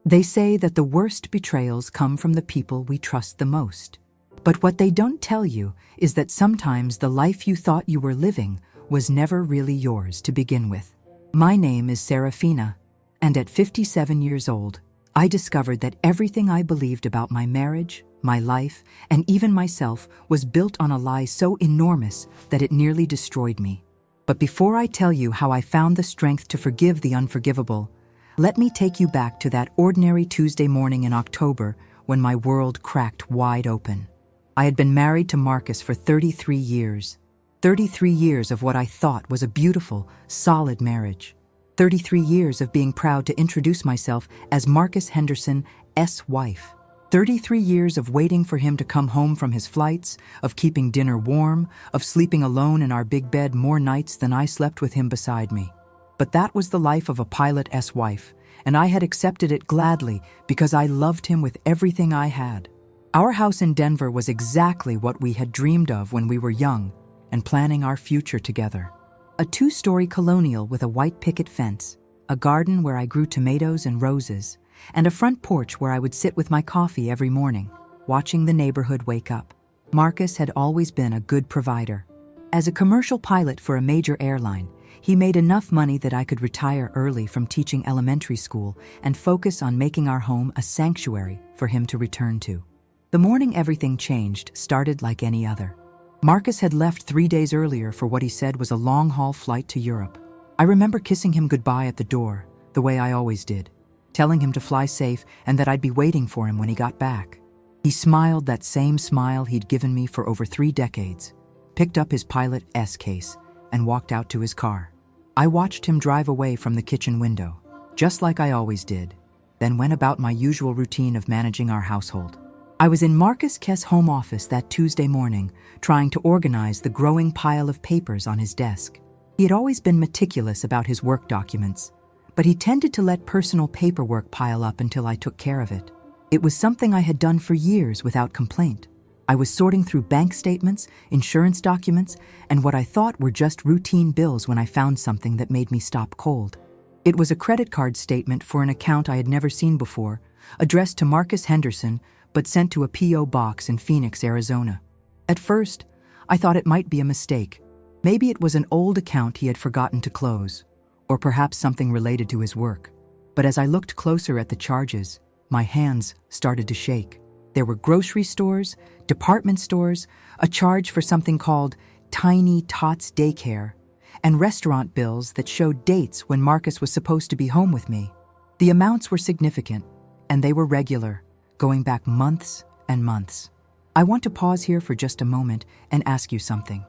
They say that the worst betrayals come from the people we trust the most. But what they don't tell you is that sometimes the life you thought you were living was never really yours to begin with. My name is Serafina, and at 57 years old, I discovered that everything I believed about my marriage, my life, and even myself was built on a lie so enormous that it nearly destroyed me. But before I tell you how I found the strength to forgive the unforgivable, let me take you back to that ordinary Tuesday morning in October when my world cracked wide open. I had been married to Marcus for 33 years. 33 years of what I thought was a beautiful, solid marriage. 33 years of being proud to introduce myself as Marcus Henderson's wife. 33 years of waiting for him to come home from his flights, of keeping dinner warm, of sleeping alone in our big bed more nights than I slept with him beside me. But that was the life of a pilot's wife, and I had accepted it gladly because I loved him with everything I had. Our house in Denver was exactly what we had dreamed of when we were young and planning our future together. A 2-story colonial with a white picket fence, a garden where I grew tomatoes and roses, and a front porch where I would sit with my coffee every morning, watching the neighborhood wake up. Marcus had always been a good provider. As a commercial pilot for a major airline, he made enough money that I could retire early from teaching elementary school and focus on making our home a sanctuary for him to return to. The morning everything changed started like any other. Marcus had left 3 days earlier for what he said was a long-haul flight to Europe. I remember kissing him goodbye at the door, the way I always did, telling him to fly safe and that I'd be waiting for him when he got back. He smiled that same smile he'd given me for over 3 decades, picked up his pilot's case, and walked out to his car. I watched him drive away from the kitchen window, just like I always did, then went about my usual routine of managing our household. I was in Marcus's home office that Tuesday morning, trying to organize the growing pile of papers on his desk. He had always been meticulous about his work documents, but he tended to let personal paperwork pile up until I took care of it. It was something I had done for years without complaint. I was sorting through bank statements, insurance documents, and what I thought were just routine bills when I found something that made me stop cold. It was a credit card statement for an account I had never seen before, addressed to Marcus Henderson, but sent to a P.O. box in Phoenix, Arizona. At first, I thought it might be a mistake. Maybe it was an old account he had forgotten to close, or perhaps something related to his work. But as I looked closer at the charges, my hands started to shake. There were grocery stores, department stores, a charge for something called Tiny Tots Daycare, and restaurant bills that showed dates when Marcus was supposed to be home with me. The amounts were significant, and they were regular, going back months and months. I want to pause here for just a moment and ask you something.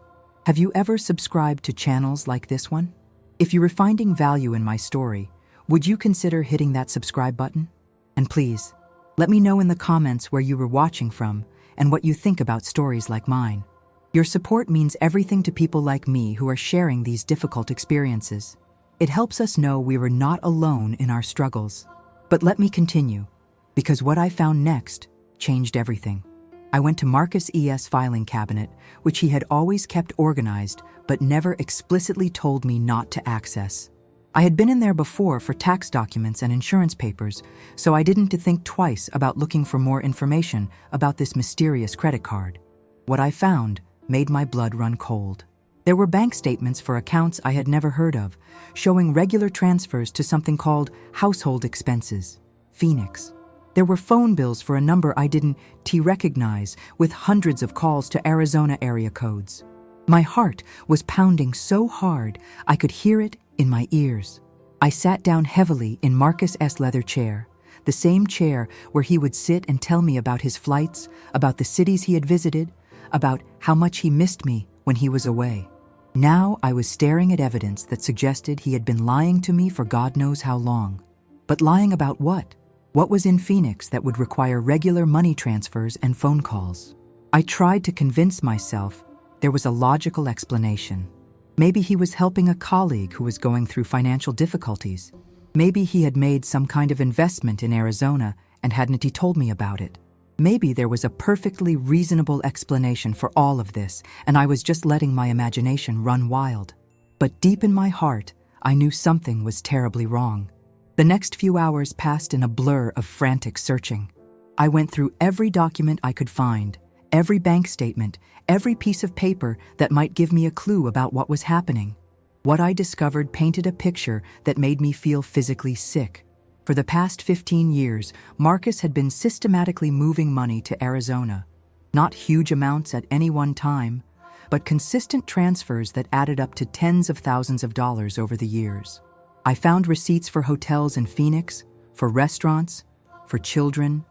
Have you ever subscribed to channels like this one? If you were finding value in my story, would you consider hitting that subscribe button? And please, let me know in the comments where you were watching from and what you think about stories like mine. Your support means everything to people like me who are sharing these difficult experiences. It helps us know we were not alone in our struggles. But let me continue, because what I found next changed everything. I went to Marcus's filing cabinet, which he had always kept organized but never explicitly told me not to access. I had been in there before for tax documents and insurance papers, so I didn't think twice about looking for more information about this mysterious credit card. What I found made my blood run cold. There were bank statements for accounts I had never heard of, showing regular transfers to something called Household Expenses, Phoenix. There were phone bills for a number I didn't recognize, with hundreds of calls to Arizona area codes. My heart was pounding so hard I could hear it in my ears. I sat down heavily in Marcus's leather chair, the same chair where he would sit and tell me about his flights, about the cities he had visited, about how much he missed me when he was away. Now I was staring at evidence that suggested he had been lying to me for God knows how long. But lying about what? What was in Phoenix that would require regular money transfers and phone calls? I tried to convince myself there was a logical explanation. Maybe he was helping a colleague who was going through financial difficulties. Maybe he had made some kind of investment in Arizona and hadn't he told me about it. Maybe there was a perfectly reasonable explanation for all of this, and I was just letting my imagination run wild. But deep in my heart, I knew something was terribly wrong. The next few hours passed in a blur of frantic searching. I went through every document I could find, every bank statement, every piece of paper that might give me a clue about what was happening. What I discovered painted a picture that made me feel physically sick. For the past 15 years, Marcus had been systematically moving money to Arizona. Not huge amounts at any one time, but consistent transfers that added up to tens of thousands of dollars over the years. I found receipts for hotels in Phoenix, for restaurants, for children,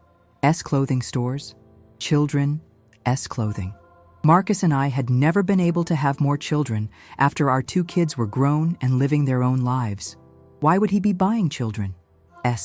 clothing stores, children, clothing. Marcus and I had never been able to have more children after our 2 kids were grown and living their own lives. Why would he be buying children?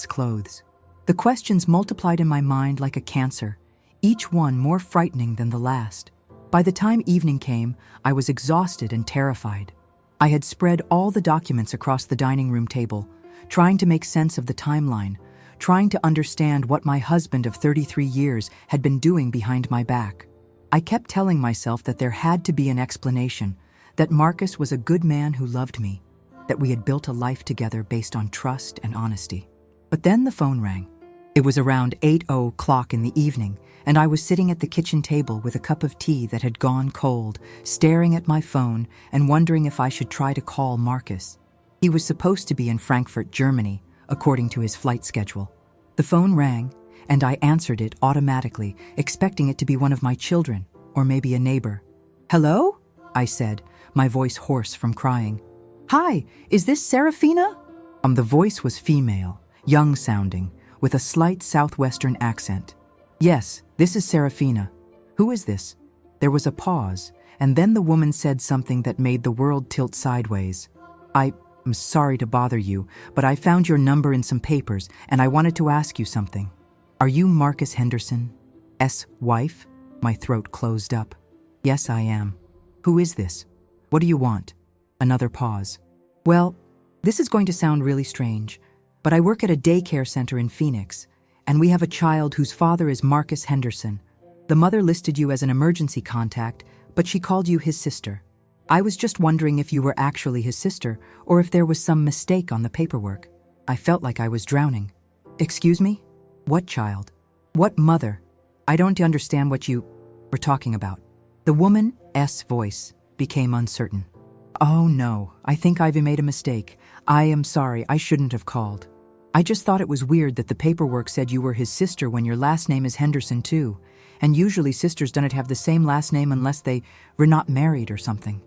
Clothes. The questions multiplied in my mind like a cancer, each one more frightening than the last. By the time evening came, I was exhausted and terrified. I had spread all the documents across the dining room table, trying to make sense of the timeline, trying to understand what my husband of 33 years had been doing behind my back. I kept telling myself that there had to be an explanation, that Marcus was a good man who loved me, that we had built a life together based on trust and honesty. But then the phone rang. It was around 8:00 in the evening, and I was sitting at the kitchen table with a cup of tea that had gone cold, staring at my phone and wondering if I should try to call Marcus. He was supposed to be in Frankfurt, Germany, according to his flight schedule. The phone rang, and I answered it automatically, expecting it to be one of my children, or maybe a neighbor. "Hello?" I said, my voice hoarse from crying. "Hi, is this Serafina?" The voice was female, young-sounding, with a slight southwestern accent. "Yes, this is Serafina. Who is this?" There was a pause, and then the woman said something that made the world tilt sideways. "I'm sorry to bother you, but I found your number in some papers, and I wanted to ask you something. Are you Marcus Henderson's wife?" My throat closed up. "Yes, I am." "Who is this? What do you want?" Another pause. "Well, this is going to sound really strange, but I work at a daycare center in Phoenix, and we have a child whose father is Marcus Henderson. The mother listed you as an emergency contact, but she called you his sister. I was just wondering if you were actually his sister, or if there was some mistake on the paperwork. I felt like I was drowning." "Excuse me? What child? What mother? I don't understand what you were talking about." The woman's voice became uncertain. "Oh no, I think I've made a mistake. I am sorry, I shouldn't have called. I just thought it was weird that the paperwork said you were his sister when your last name is Henderson too, and usually sisters don't have the same last name unless they were not married or something."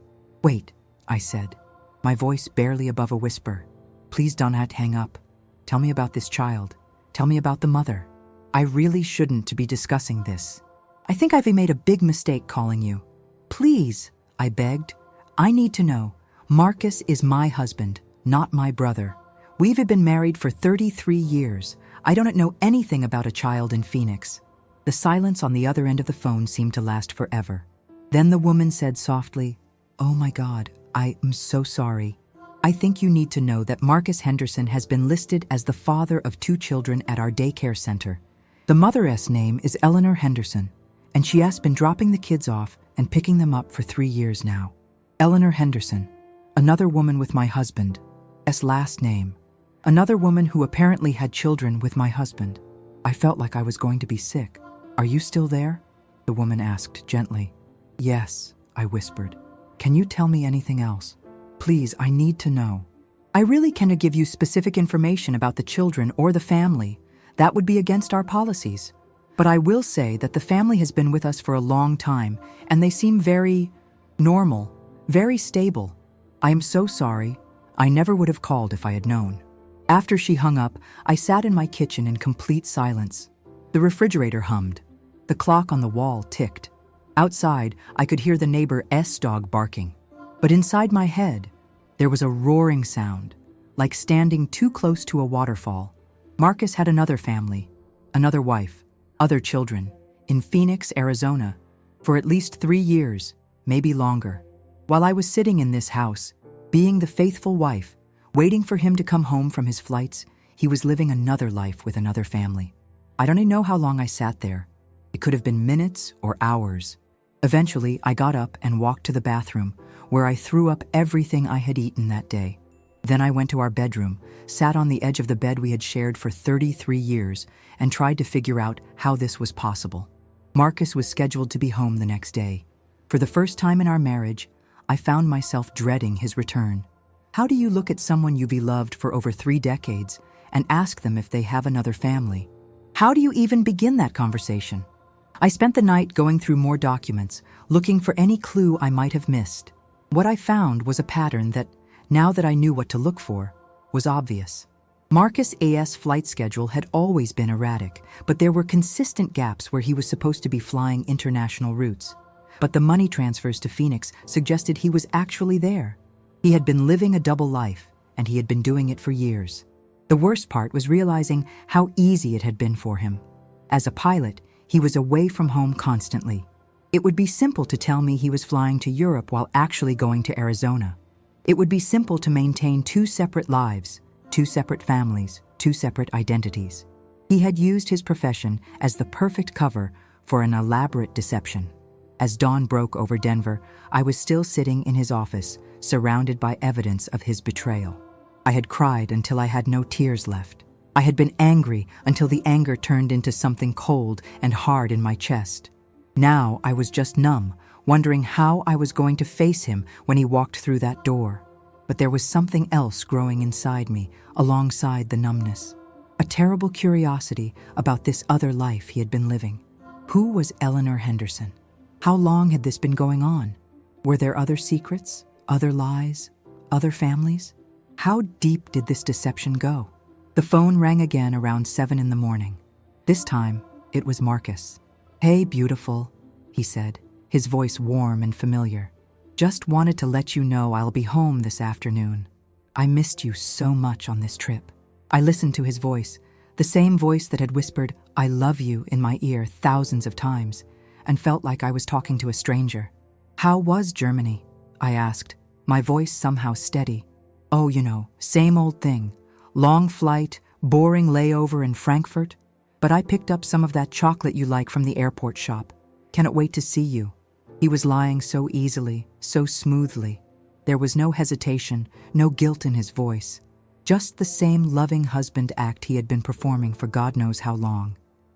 "Wait," I said, my voice barely above a whisper. "Please don't hang up. Tell me about this child. Tell me about the mother. I really shouldn't be discussing this. I think I've made a big mistake calling you. Please," I begged. "I need to know. Marcus is my husband, not my brother. We've been married for 33 years. I don't know anything about a child in Phoenix." The silence on the other end of the phone seemed to last forever. Then the woman said softly, "Oh my God, I am so sorry. I think you need to know that Marcus Henderson has been listed as the father of 2 children at our daycare center. The mother's name is Eleanor Henderson, and she has been dropping the kids off and picking them up for 3 years now. Eleanor Henderson, another woman with my husband's last name. Another woman who apparently had children with my husband." I felt like I was going to be sick. "Are you still there?" the woman asked gently. "Yes," I whispered. "Can you tell me anything else? Please, I need to know. I really cannot give you specific information about the children or the family. That would be against our policies. But I will say that the family has been with us for a long time, and they seem very normal, very stable. I am so sorry. I never would have called if I had known." After she hung up, I sat in my kitchen in complete silence. The refrigerator hummed. The clock on the wall ticked. Outside, I could hear the neighbor's dog barking. But inside my head, there was a roaring sound, like standing too close to a waterfall. Marcus had another family, another wife, other children, in Phoenix, Arizona, for at least 3 years, maybe longer. While I was sitting in this house, being the faithful wife, waiting for him to come home from his flights, he was living another life with another family. I don't even know how long I sat there. It could have been minutes or hours. Eventually, I got up and walked to the bathroom, where I threw up everything I had eaten that day. Then I went to our bedroom, sat on the edge of the bed we had shared for 33 years, and tried to figure out how this was possible. Marcus was scheduled to be home the next day. For the first time in our marriage, I found myself dreading his return. How do you look at someone you've loved for over 3 decades and ask them if they have another family? How do you even begin that conversation? I spent the night going through more documents, looking for any clue I might have missed. What I found was a pattern that, now that I knew what to look for, was obvious. Marcus' flight schedule had always been erratic, but there were consistent gaps where he was supposed to be flying international routes. But the money transfers to Phoenix suggested he was actually there. He had been living a double life, and he had been doing it for years. The worst part was realizing how easy it had been for him. As a pilot, he was away from home constantly. It would be simple to tell me he was flying to Europe while actually going to Arizona. It would be simple to maintain 2 separate lives, 2 separate families, 2 separate identities. He had used his profession as the perfect cover for an elaborate deception. As dawn broke over Denver, I was still sitting in his office, surrounded by evidence of his betrayal. I had cried until I had no tears left. I had been angry until the anger turned into something cold and hard in my chest. Now I was just numb, wondering how I was going to face him when he walked through that door. But there was something else growing inside me, alongside the numbness. A terrible curiosity about this other life he had been living. Who was Eleanor Henderson? How long had this been going on? Were there other secrets, other lies, other families? How deep did this deception go? The phone rang again around 7 in the morning. This time, it was Marcus. "Hey, beautiful," he said, his voice warm and familiar. "Just wanted to let you know I'll be home this afternoon. I missed you so much on this trip." I listened to his voice, the same voice that had whispered, "I love you," in my ear thousands of times, and felt like I was talking to a stranger. "How was Germany?" I asked, my voice somehow steady. "Oh, same old thing. Long flight, boring layover in Frankfurt. But I picked up some of that chocolate you like from the airport shop. Cannot wait to see you." He was lying so easily, so smoothly. There was no hesitation, no guilt in his voice. Just the same loving husband act he had been performing for God knows how long.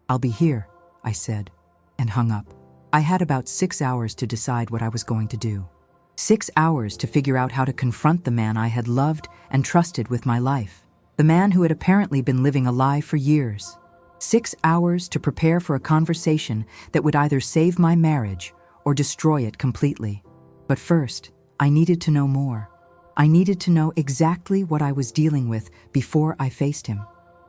"I'll be here," I said, and hung up. I had about 6 hours to decide what I was going to do. 6 hours to figure out how to confront the man I had loved and trusted with my life. The man who had apparently been living a lie for years. 6 hours to prepare for a conversation that would either save my marriage or destroy it completely. But first, I needed to know more. I needed to know exactly what I was dealing with before I faced him.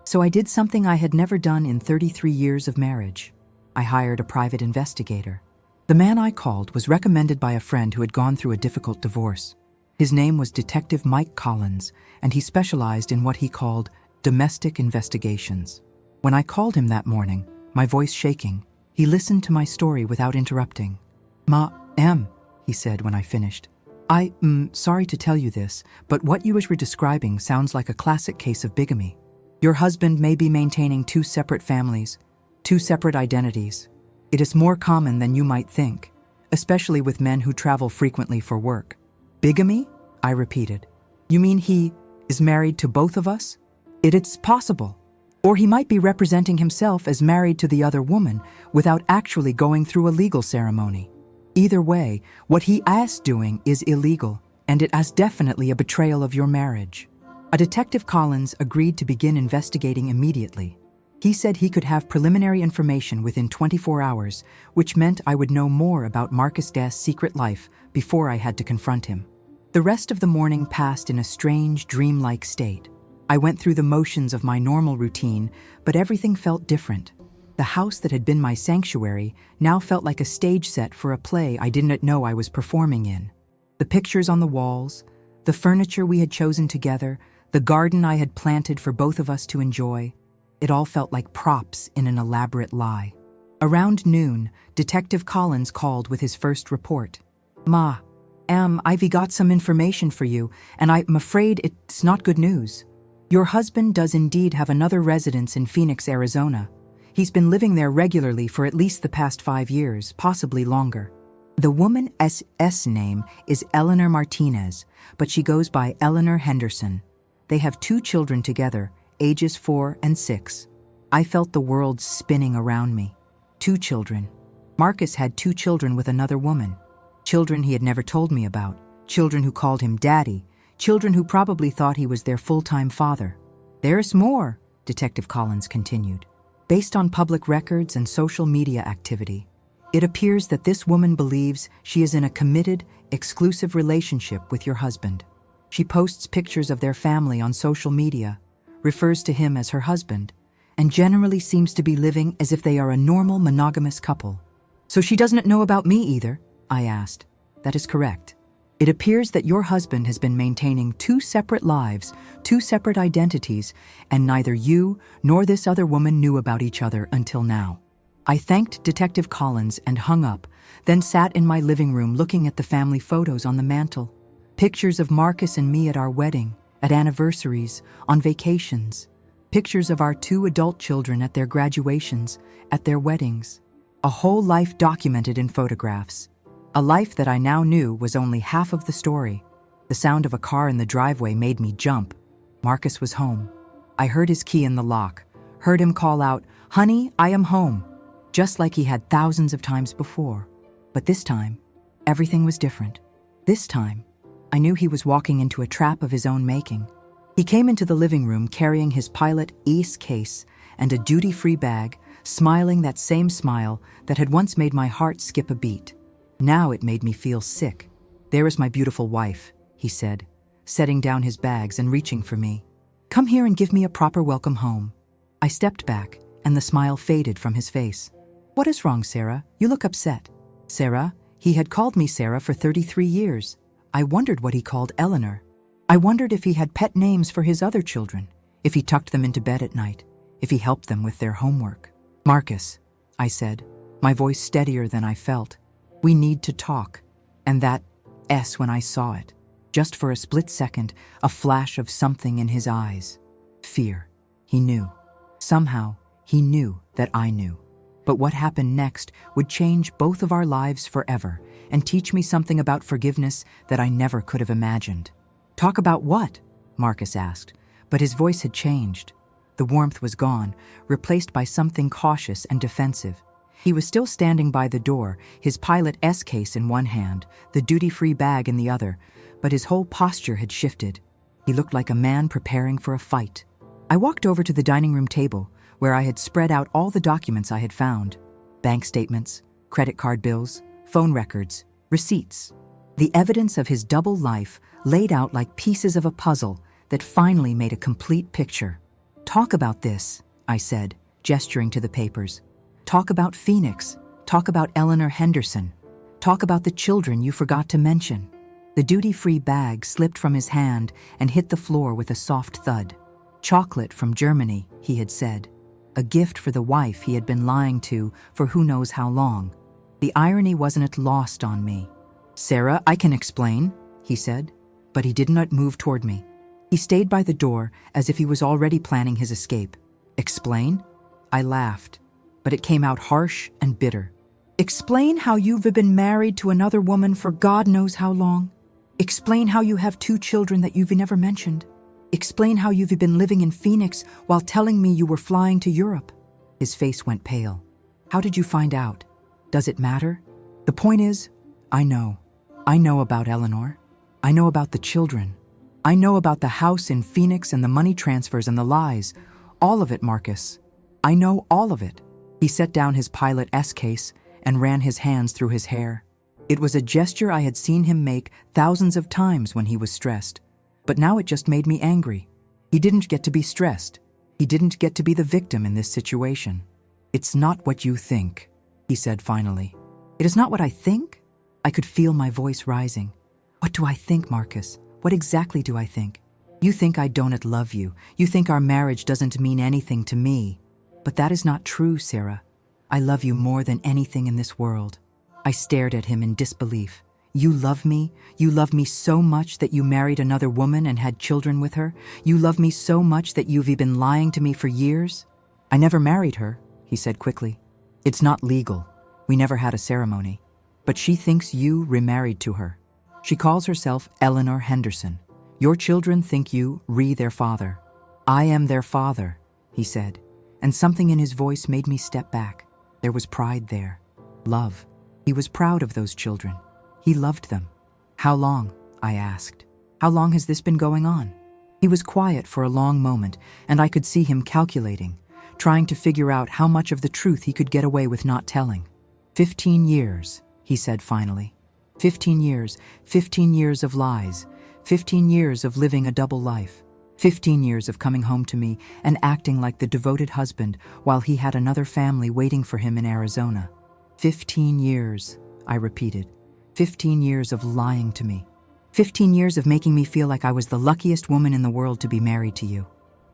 So I did something I had never done in 33 years of marriage. I hired a private investigator. The man I called was recommended by a friend who had gone through a difficult divorce. His name was Detective Mike Collins, and he specialized in what he called domestic investigations. When I called him that morning, my voice shaking, he listened to my story without interrupting. "Ma'am," he said when I finished. "I'm sorry to tell you this, but what you were describing sounds like a classic case of bigamy. Your husband may be maintaining 2 separate families, 2 separate identities. It is more common than you might think, especially with men who travel frequently for work." "Bigamy?" I repeated. "You mean he is married to both of us?" "It's possible. Or he might be representing himself as married to the other woman without actually going through a legal ceremony. Either way, what he is doing is illegal, and it is definitely a betrayal of your marriage." A Detective Collins agreed to begin investigating immediately. He said he could have preliminary information within 24 hours, which meant I would know more about Marcus' secret life before I had to confront him. The rest of the morning passed in a strange, dreamlike state. I went through the motions of my normal routine, but everything felt different. The house that had been my sanctuary now felt like a stage set for a play I didn't know I was performing in. The pictures on the walls, the furniture we had chosen together, the garden I had planted for both of us to enjoy, it all felt like props in an elaborate lie. Around noon, Detective Collins called with his first report. I've got some information for you, and I'm afraid it's not good news. Your husband does indeed have another residence in Phoenix, Arizona. He's been living there regularly for at least the past 5 years, possibly longer. The woman's name is Eleanor Martinez, but she goes by Eleanor Henderson. They have 2 children together, ages 4 and 6. I felt the world spinning around me. 2 children. Marcus had 2 children with another woman. Children he had never told me about. Children who called him daddy. Children who probably thought he was their full-time father. There's more, Detective Collins continued. Based on public records and social media activity, it appears that this woman believes she is in a committed, exclusive relationship with your husband. She posts pictures of their family on social media, refers to him as her husband, and generally seems to be living as if they are a normal monogamous couple. So she doesn't know about me either? I asked. That is correct. It appears that your husband has been maintaining 2 separate lives, 2 separate identities, and neither you nor this other woman knew about each other until now. I thanked Detective Collins and hung up, then sat in my living room looking at the family photos on the mantel. Pictures of Marcus and me at our wedding, at anniversaries, on vacations. Pictures of our 2 adult children at their graduations, at their weddings. A whole life documented in photographs. A life that I now knew was only half of the story. The sound of a car in the driveway made me jump. Marcus was home. I heard his key in the lock, heard him call out, "Honey, I am home," just like he had thousands of times before. But this time, everything was different. This time, I knew he was walking into a trap of his own making. He came into the living room carrying his Pilot Ace case and a duty-free bag, smiling that same smile that had once made my heart skip a beat. Now it made me feel sick. "There is my beautiful wife," he said, setting down his bags and reaching for me. "Come here and give me a proper welcome home." I stepped back, and the smile faded from his face. "What is wrong, Sarah? You look upset." Sarah? He had called me Sarah for 33 years. I wondered what he called Eleanor. I wondered if he had pet names for his other children, if he tucked them into bed at night, if he helped them with their homework. "Marcus," I said, my voice steadier than I felt. "We need to talk." And that S when I saw it. Just for a split second, a flash of something in his eyes. Fear. He knew. Somehow, he knew that I knew. But what happened next would change both of our lives forever and teach me something about forgiveness that I never could have imagined. "Talk about what?" Marcus asked, but his voice had changed. The warmth was gone, replaced by something cautious and defensive. He was still standing by the door, his Pilot S case in one hand, the duty-free bag in the other, but his whole posture had shifted. He looked like a man preparing for a fight. I walked over to the dining room table, where I had spread out all the documents I had found. Bank statements, credit card bills, phone records, receipts. The evidence of his double life laid out like pieces of a puzzle that finally made a complete picture. "Talk about this," I said, gesturing to the papers. "Talk about Phoenix. Talk about Eleanor Henderson. Talk about the children you forgot to mention." The duty-free bag slipped from his hand and hit the floor with a soft thud. "Chocolate from Germany," he had said. A gift for the wife he had been lying to for who knows how long. The irony wasn't lost on me. "Sarah, I can explain," he said, but he did not move toward me. He stayed by the door as if he was already planning his escape. "Explain?" I laughed, but it came out harsh and bitter. "Explain how you've been married to another woman for God knows how long. Explain how you have 2 children that you've never mentioned. Explain how you've been living in Phoenix while telling me you were flying to Europe." His face went pale. "How did you find out? Does it matter? The point is, I know. I know about Eleanor. I know about the children. I know about the house in Phoenix and the money transfers and the lies. All of it, Marcus. I know all of it." He set down his Pilot S case and ran his hands through his hair. It was a gesture I had seen him make thousands of times when he was stressed. But now it just made me angry. He didn't get to be stressed. He didn't get to be the victim in this situation. "It's not what you think," he said finally. "It is not what I think?" I could feel my voice rising. "What do I think, Marcus? What exactly do I think? You think I don't love you. You think our marriage doesn't mean anything to me. But that is not true, Sarah. I love you more than anything in this world." I stared at him in disbelief. "You love me? You love me so much that you married another woman and had children with her? You love me so much that you've been lying to me for years?" "I never married her," he said quickly. "It's not legal. We never had a ceremony. But she thinks you remarried to her. She calls herself Eleanor Henderson. Your children think you their father. I am their father, he said, and something in his voice made me step back. There was pride there. Love. He was proud of those children. He loved them. How long? I asked. How long has this been going on? He was quiet for a long moment, and I could see him calculating, trying to figure out how much of the truth he could get away with not telling. 15 years, he said finally. 15 years, 15 years of lies, 15 years of living a double life, 15 years of coming home to me and acting like the devoted husband while he had another family waiting for him in Arizona. 15 years, I repeated. 15 years of lying to me. 15 years of making me feel like I was the luckiest woman in the world to be married to you.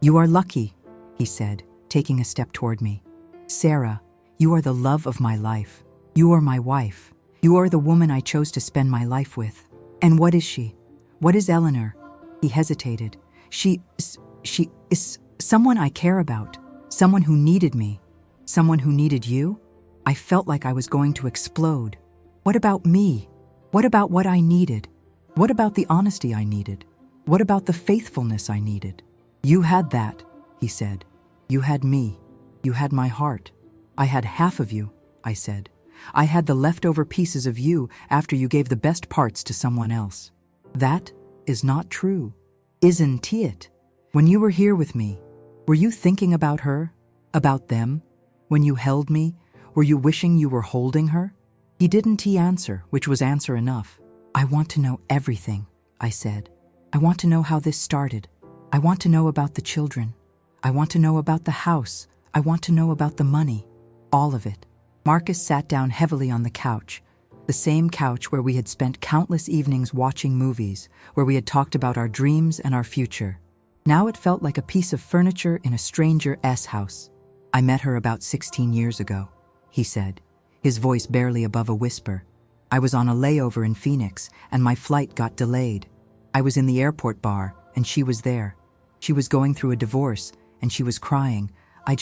You are lucky, he said, taking a step toward me. Sarah, you are the love of my life. You are my wife. You are the woman I chose to spend my life with. And what is she? What is Eleanor? He hesitated. She is someone I care about, someone who needed me, someone who needed you. I felt like I was going to explode. What about me? What about what I needed? What about the honesty I needed? What about the faithfulness I needed? You had that, he said. You had me. You had my heart. I had half of you, I said. I had the leftover pieces of you after you gave the best parts to someone else. That is not true. Isn't it? When you were here with me, were you thinking about her? About them? When you held me, were you wishing you were holding her? He didn't answer, which was answer enough. I want to know everything, I said. I want to know how this started. I want to know about the children. I want to know about the house. I want to know about the money. All of it. Marcus sat down heavily on the couch, the same couch where we had spent countless evenings watching movies, where we had talked about our dreams and our future. Now it felt like a piece of furniture in a stranger's house. I met her about 16 years ago, he said, his voice barely above a whisper. I was on a layover in Phoenix, and my flight got delayed. I was in the airport bar, and she was there. She was going through a divorce, and she was crying. I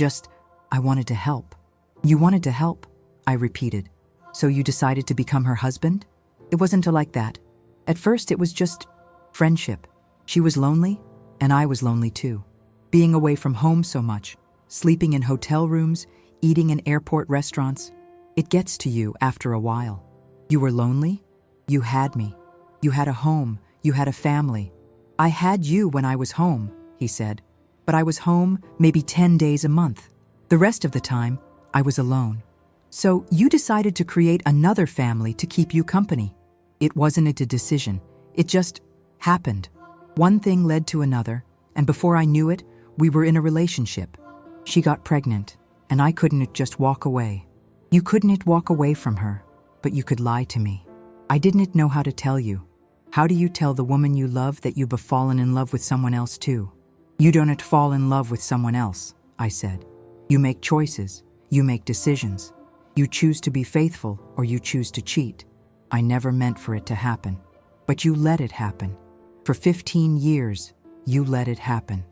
wanted to help. You wanted to help, I repeated. So you decided to become her husband? It wasn't like that. At first it was just friendship. She was lonely, and I was lonely too. Being away from home so much, sleeping in hotel rooms, eating in airport restaurants. It gets to you after a while. You were lonely? You had me. You had a home. You had a family. I had you when I was home, he said. But I was home maybe 10 days a month. The rest of the time, I was alone. So you decided to create another family to keep you company. It wasn't a decision. It just happened. One thing led to another, and before I knew it, we were in a relationship. She got pregnant, and I couldn't just walk away. You couldn't walk away from her, but you could lie to me. I didn't know how to tell you. How do you tell the woman you love that you've fallen in love with someone else too? You don't fall in love with someone else, I said. You make choices. You make decisions. You choose to be faithful or you choose to cheat. I never meant for it to happen. But you let it happen. For 15 years, you let it happen.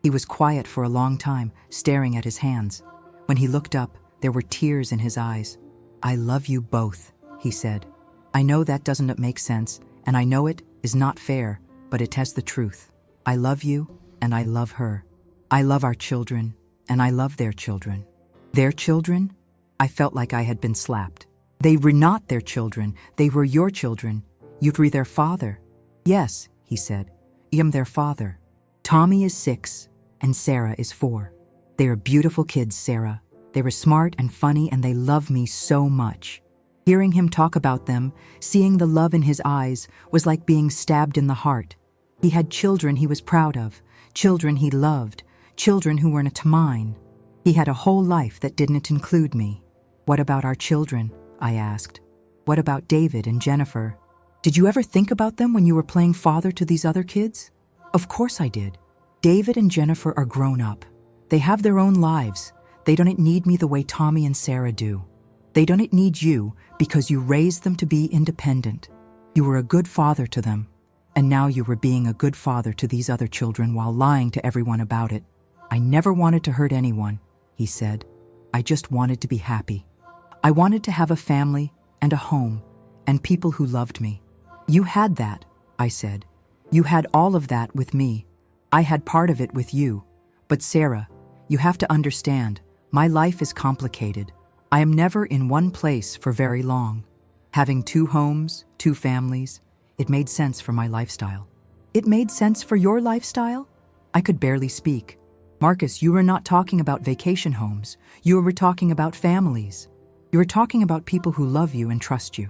He was quiet for a long time, staring at his hands. When he looked up, there were tears in his eyes. I love you both, he said. I know that doesn't make sense, and I know it is not fair, but it has the truth. I love you, and I love her. I love our children, and I love their children. Their children? I felt like I had been slapped. They were not their children. They were your children. You were their father. Yes, he said. I am their father. Tommy is 6, and Sarah is 4. They are beautiful kids, Sarah. They were smart and funny, and they love me so much. Hearing him talk about them, seeing the love in his eyes, was like being stabbed in the heart. He had children he was proud of, children he loved, children who weren't mine. He had a whole life that didn't include me. What about our children? I asked. What about David and Jennifer? Did you ever think about them when you were playing father to these other kids? Of course I did. David and Jennifer are grown up. They have their own lives. They don't need me the way Tommy and Sarah do. They don't need you because you raised them to be independent. You were a good father to them. And now you were being a good father to these other children while lying to everyone about it. I never wanted to hurt anyone, he said. I just wanted to be happy. I wanted to have a family and a home and people who loved me. You had that, I said. You had all of that with me. I had part of it with you. But Sarah, you have to understand, my life is complicated. I am never in one place for very long. Having 2 homes, 2 families, it made sense for my lifestyle. It made sense for your lifestyle? I could barely speak. Marcus, you were not talking about vacation homes. You were talking about families. You were talking about people who love you and trust you.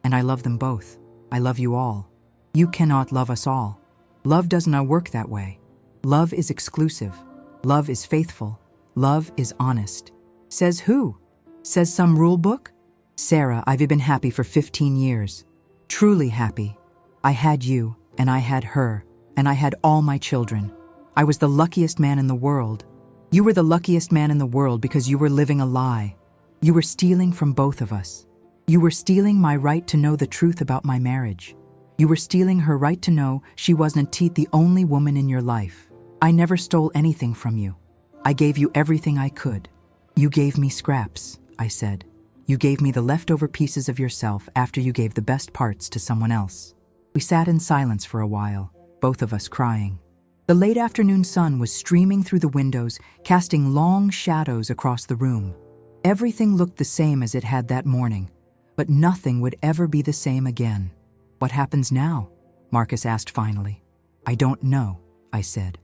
And I love them both. I love you all. You cannot love us all. Love does not work that way. Love is exclusive. Love is faithful. Love is honest. Says who? Says some rule book? Sarah, I've been happy for 15 years. Truly happy. I had you, and I had her, and I had all my children. I was the luckiest man in the world. You were the luckiest man in the world because you were living a lie. You were stealing from both of us. You were stealing my right to know the truth about my marriage. You were stealing her right to know she wasn't the only woman in your life. I never stole anything from you. I gave you everything I could. You gave me scraps, I said. You gave me the leftover pieces of yourself after you gave the best parts to someone else. We sat in silence for a while, both of us crying. The late afternoon sun was streaming through the windows, casting long shadows across the room. Everything looked the same as it had that morning, but nothing would ever be the same again. What happens now? Marcus asked finally. I don't know, I said.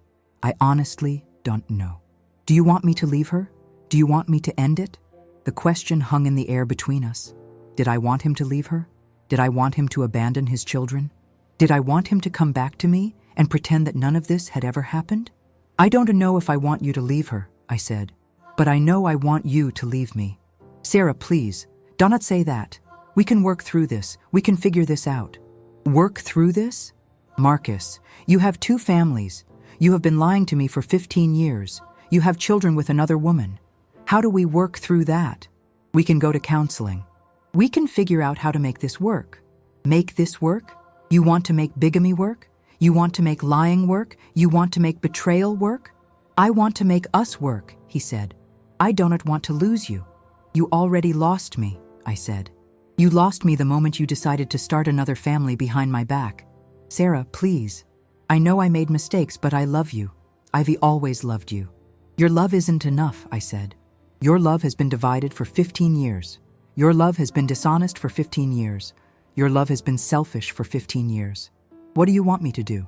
I honestly don't know. Do you want me to leave her? Do you want me to end it? The question hung in the air between us. Did I want him to leave her? Did I want him to abandon his children? Did I want him to come back to me and pretend that none of this had ever happened? I don't know if I want you to leave her, I said, but I know I want you to leave me. Sarah, please, do not say that. We can work through this. We can figure this out. Work through this? Marcus, you have 2 families. You have been lying to me for 15 years. You have children with another woman. How do we work through that? We can go to counseling. We can figure out how to make this work. Make this work? You want to make bigamy work? You want to make lying work? You want to make betrayal work? I want to make us work, he said. I don't want to lose you. You already lost me, I said. You lost me the moment you decided to start another family behind my back. Sarah, please. I know I made mistakes, but I love you. I've always loved you. Your love isn't enough, I said. Your love has been divided for 15 years. Your love has been dishonest for 15 years. Your love has been selfish for 15 years. What do you want me to do?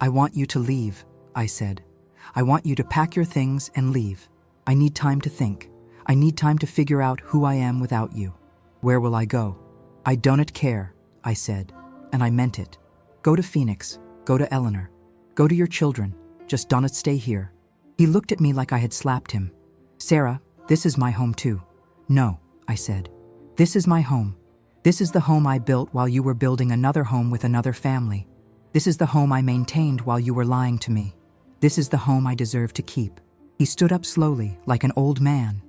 I want you to leave, I said. I want you to pack your things and leave. I need time to think. I need time to figure out who I am without you. Where will I go? I don't care, I said, and I meant it. Go to Phoenix. Go to Eleanor. Go to your children. Just don't stay here. He looked at me like I had slapped him. Sarah, this is my home too. No, I said. This is my home. This is the home I built while you were building another home with another family. This is the home I maintained while you were lying to me. This is the home I deserve to keep. He stood up slowly, like an old man.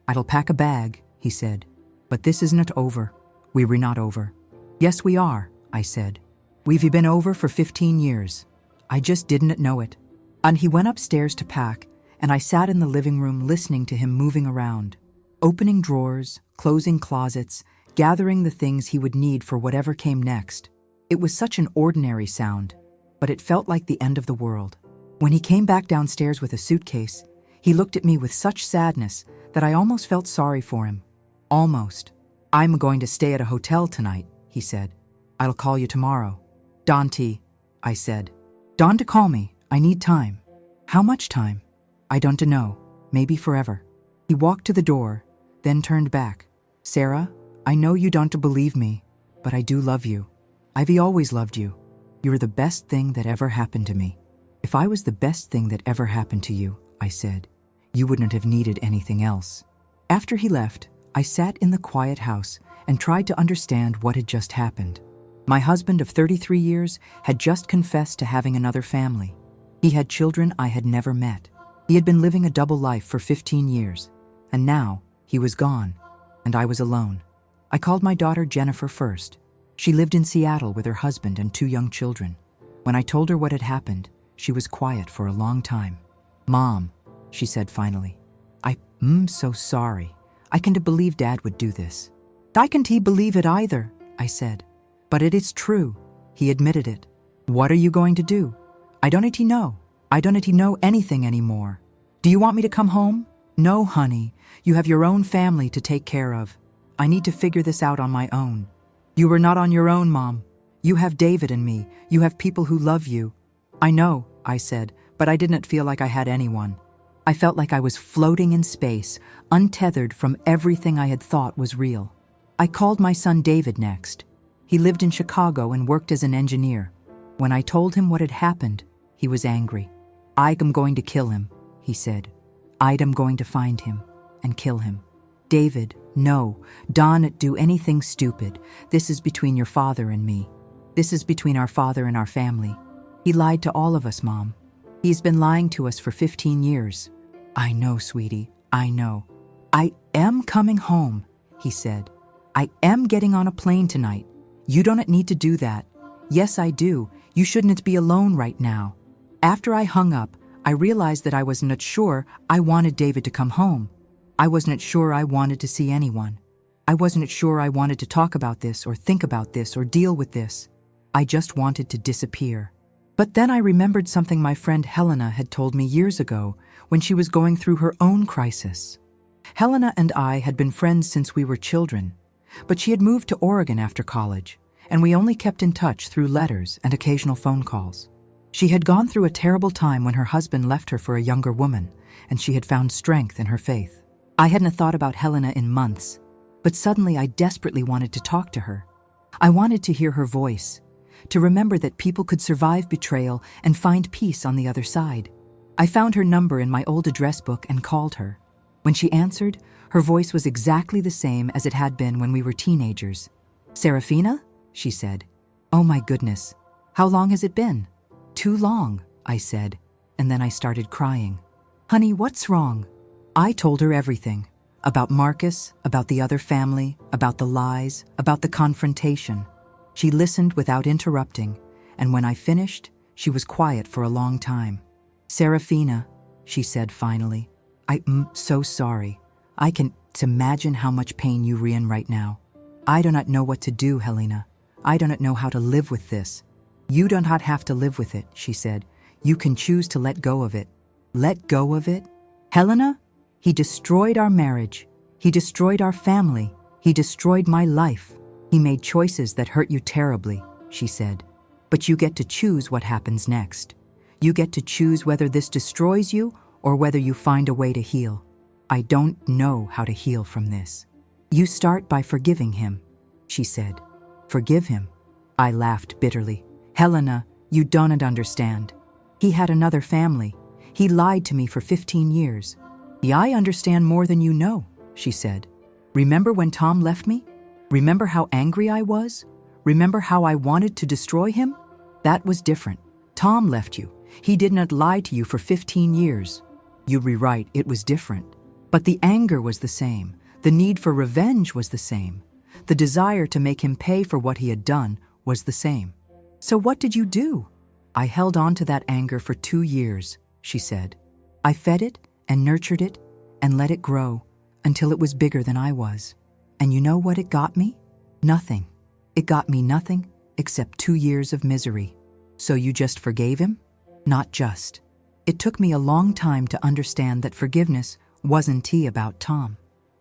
I'll pack a bag, he said. But this isn't over. We were not over. Yes, we are, I said. We've been over for 15 years. I just didn't know it. And he went upstairs to pack, and I sat in the living room listening to him moving around, opening drawers, closing closets, gathering the things he would need for whatever came next. It was such an ordinary sound, but it felt like the end of the world. When he came back downstairs with a suitcase, he looked at me with such sadness that I almost felt sorry for him. Almost. I'm going to stay at a hotel tonight, he said. I'll call you tomorrow. Dante, I said. Don to call me. I need time. How much time? I don't know. Maybe forever. He walked to the door, then turned back. Sarah, I know you don't believe me, but I do love you. I've always loved you. You're the best thing that ever happened to me. If I was the best thing that ever happened to you, I said, you wouldn't have needed anything else. After he left, I sat in the quiet house and tried to understand what had just happened. My husband of 33 years had just confessed to having another family. He had children I had never met. He had been living a double life for 15 years, and now he was gone, and I was alone. I called my daughter Jennifer first. She lived in Seattle with her husband and 2 young children. When I told her what had happened, she was quiet for a long time. Mom, she said finally, I'm so sorry. I can't believe Dad would do this. I can't believe it either, I said. But it is true. He admitted it. What are you going to do? I don't need to know. I don't need to know anything anymore. Do you want me to come home? No, honey. You have your own family to take care of. I need to figure this out on my own. You were not on your own, Mom. You have David and me. You have people who love you. I know, I said, but I didn't feel like I had anyone. I felt like I was floating in space, untethered from everything I had thought was real. I called my son David next. He lived in Chicago and worked as an engineer. When I told him what had happened, he was angry. I'm going to kill him, he said. I'm going to find him and kill him. David, no, don't do anything stupid. This is between your father and me. This is between our father and our family. He lied to all of us, Mom. He's been lying to us for 15 years. I know, sweetie, I know. I am coming home, he said. I am getting on a plane tonight. You don't need to do that. Yes, I do. You shouldn't be alone right now. After I hung up, I realized that I was not sure I wanted David to come home. I wasn't sure I wanted to see anyone. I wasn't sure I wanted to talk about this or think about this or deal with this. I just wanted to disappear. But then I remembered something my friend Helena had told me years ago when she was going through her own crisis. Helena and I had been friends since we were children, but she had moved to Oregon after college, and we only kept in touch through letters and occasional phone calls. She had gone through a terrible time when her husband left her for a younger woman, and she had found strength in her faith. I hadn't thought about Helena in months, but suddenly I desperately wanted to talk to her. I wanted to hear her voice, to remember that people could survive betrayal and find peace on the other side. I found her number in my old address book and called her. When she answered, her voice was exactly the same as it had been when we were teenagers. "Serafina?" she said. "Oh my goodness. How long has it been?" "Too long," I said, and then I started crying. "Honey, what's wrong?" I told her everything. About Marcus, about the other family, about the lies, about the confrontation. She listened without interrupting, and when I finished, she was quiet for a long time. "Serafina," she said finally, "I'm so sorry. I can imagine how much pain you're in right now. I do not know what to do, Helena. I do not know how to live with this." "You do not have to live with it," she said. "You can choose to let go of it." "Let go of it? Helena? He destroyed our marriage. He destroyed our family. He destroyed my life. He made choices that hurt you terribly," she said. "But you get to choose what happens next. You get to choose whether this destroys you or whether you find a way to heal. I don't know how to heal from this. You start by forgiving him," she said. "Forgive him?" I laughed bitterly. "Helena, you don't understand. He had another family. He lied to me for 15 years. "Yeah, I understand more than you know," she said. "Remember when Tom left me? Remember how angry I was? Remember how I wanted to destroy him? That was different. Tom left you. He did not lie to you for 15 years. You were right, it was different. But the anger was the same. The need for revenge was the same. The desire to make him pay for what he had done was the same. So what did you do?" "I held on to that anger for 2 years," she said. "I fed it and nurtured it and let it grow until it was bigger than I was. And you know what it got me? Nothing. It got me nothing except 2 years of misery." "So you just forgave him?" "Not just. It took me a long time to understand that forgiveness wasn't about Tom.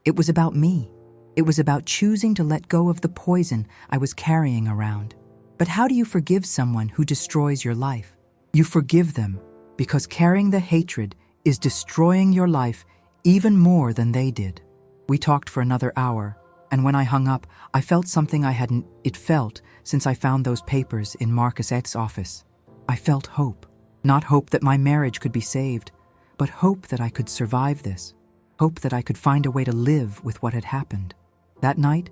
It was about me. It was about choosing to let go of the poison I was carrying around. But how do you forgive someone who destroys your life? You forgive them because carrying the hatred is destroying your life even more than they did." We talked for another hour, and when I hung up, I felt something I hadn't felt since I found those papers in Marcus's office. I felt hope. Not hope that my marriage could be saved, but hope that I could survive this. Hope that I could find a way to live with what had happened. That night,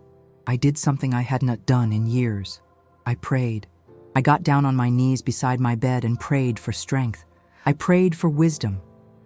I did something I had not done in years. I prayed. I got down on my knees beside my bed and prayed for strength. I prayed for wisdom.